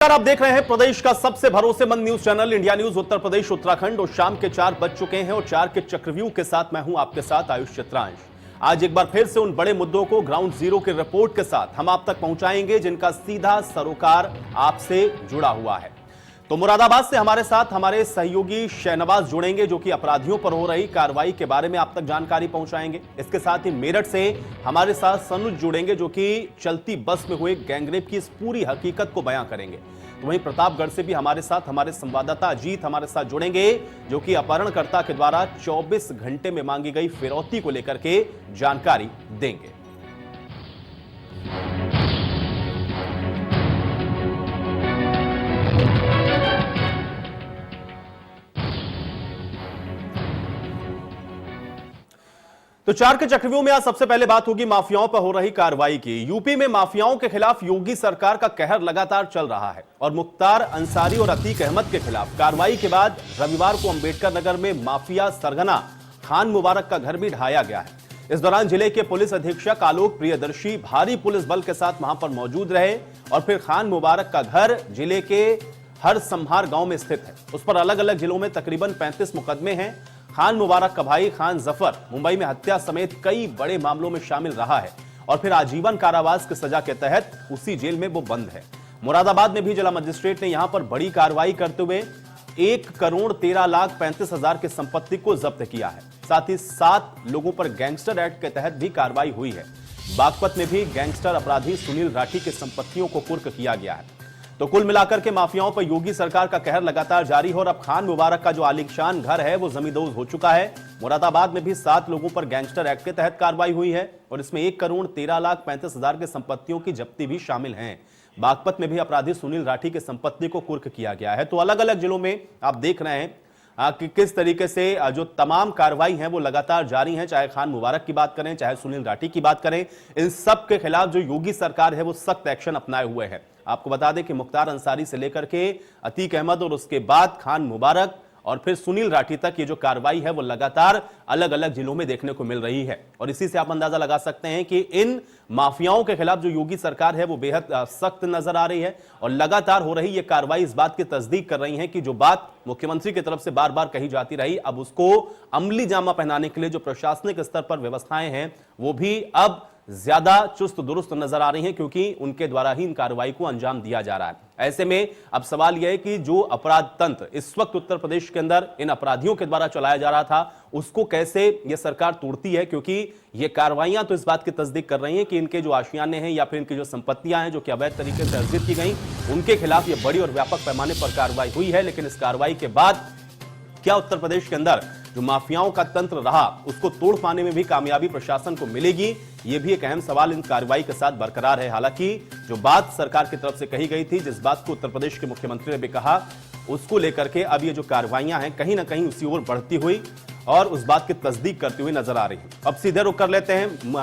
आप देख रहे हैं प्रदेश का सबसे भरोसेमंद news channel India news Uttar Pradesh Uttarakhand और शाम के 4 बज चुके हैं और 4 के चक्रव्यूह के साथ मैं हूं आपके साथ आयुष चित्रांश। आज एक बार फिर से उन बड़े मुद्दों को ग्राउंड जीरो की रिपोर्ट के साथ हम आप तक पहुंचाएंगे जिनका सीधा सरोकार आपसे जुड़ा हुआ है। तो मुरादाबाद से हमारे साथ हमारे सहयोगी शहनवाज जुड़ेंगे जो कि अपराधियों पर हो रही कार्रवाई के बारे में आप तक जानकारी पहुंचाएंगे। इसके साथ ही मेरठ से हमारे साथ सनुज जुड़ेंगे जो कि चलती बस में हुए गैंगरेप की इस पूरी हकीकत को बयां करेंगे। तो वहीं प्रतापगढ़ से भी हमारे साथ हमारे संवाददाता अजीत हमारे साथ जुड़ेंगे जो कि अपहरणकर्ता के द्वारा 24 घंटे में मांगी गई फिरौती को लेकर के जानकारी देंगे। तो 4 के चक्रव्यूह में आज सबसे पहले बात होगी माफियाओं पर हो रही कार्रवाई की। यूपी में माफियाओं के खिलाफ योगी सरकार का कहर लगातार चल रहा है और मुख्तार अंसारी और अतीक अहमद के खिलाफ कार्रवाई के बाद रविवार को अंबेडकर नगर में माफिया सरगना खान मुबारक का घर भी ढाया गया है। इस दौरान जिले के पुलिस अधीक्षक आलोक प्रियदर्शी भारी पुलिस बल के साथ वहां पर मौजूद रहे और फिर खान मुबारक का घर जिले के हर संभार गांव में स्थित है। उस पर अलग अलग जिलों में तकरीबन 35 मुकदमे हैं। खान मुबारक का भाई खान जफर मुंबई में हत्या समेत कई बड़े मामलों में शामिल रहा है और फिर आजीवन कारावास की सजा के तहत उसी जेल में वो बंद है। मुरादाबाद में भी जिला मजिस्ट्रेट ने यहां पर बड़ी कार्रवाई करते हुए 1,13,35,000 की संपत्ति को जब्त किया है। साथ ही 7 लोगों पर गैंगस्टर एक्ट के तहत भी कार्रवाई हुई है। बागपत में भी गैंगस्टर अपराधी सुनील राठी की संपत्तियों को कुर्क किया गया है। तो कुल मिलाकर के माफियाओं पर योगी सरकार का कहर लगातार जारी है और अब खान मुबारक का जो आलीशान घर है वो जमींदोज हो चुका है। मुरादाबाद में भी 7 लोगों पर गैंगस्टर एक्ट के तहत कार्रवाई हुई है और इसमें 1,13,35,000 की संपत्तियों की जब्ती भी शामिल है। बागपत में भी अपराधी सुनील राठी की संपत्ति को कुर्क किया गया है। तो अलग अलग जिलों में आप देख रहे हैं कि किस तरीके से जो तमाम कार्रवाई है वो लगातार जारी है। चाहे खान मुबारक की बात करें, चाहे सुनील राठी की बात करें, इन सब के खिलाफ जो योगी सरकार है वो सख्त एक्शन अपनाए हुए है। आपको बता दें कि मुख्तार अंसारी से लेकर के अतीक अहमद और उसके बाद खान मुबारक और फिर सुनील राठी तक ये जो कार्रवाई है वो लगातार अलग अलग जिलों में देखने को मिल रही है और इसी से आप अंदाजा लगा सकते हैं कि इन माफियाओं के खिलाफ जो योगी सरकार है वो बेहद सख्त नजर आ रही है और लगातार हो रही ये कार्रवाई इस बात की तस्दीक कर रही है कि जो बात मुख्यमंत्री की तरफ से बार बार कही जाती रही, अब उसको अमली जामा पहनाने के लिए जो प्रशासनिक स्तर पर व्यवस्थाएं हैं वो भी अब ज्यादा चुस्त दुरुस्त नजर आ रही हैं क्योंकि उनके द्वारा ही इन कार्रवाई को अंजाम दिया जा रहा है। ऐसे में अब सवाल यह है कि जो अपराध तंत्र इस वक्त उत्तर प्रदेश के अंदर इन अपराधियों के द्वारा चलाया जा रहा था उसको कैसे यह सरकार तोड़ती है, क्योंकि ये कार्रवाइयां तो इस बात की तस्दीक कर रही हैं कि इनके जो आशियाने हैं या फिर इनकी जो संपत्तियां हैं जो कि अवैध तरीके से अर्जित की गई उनके खिलाफ यह बड़ी और व्यापक पैमाने पर कार्रवाई हुई है। लेकिन इस कार्रवाई के बाद क्या उत्तर प्रदेश के अंदर जो माफियाओं का तंत्र रहा उसको तोड़ पाने में भी कामयाबी प्रशासन को मिलेगी, यह भी एक अहम सवाल इन कार्रवाई के साथ बरकरार है। हालांकि जो बात सरकार की तरफ से कही गई थी, जिस बात को उत्तर प्रदेश के मुख्यमंत्री ने भी कहा, उसको लेकर के अब ये जो कार्रवाइयां हैं कहीं ना कहीं उसी ओर बढ़ती हुई और उस बात की तस्दीक करती हुई नजर आ रही है। अब सीधे रुख कर लेते हैं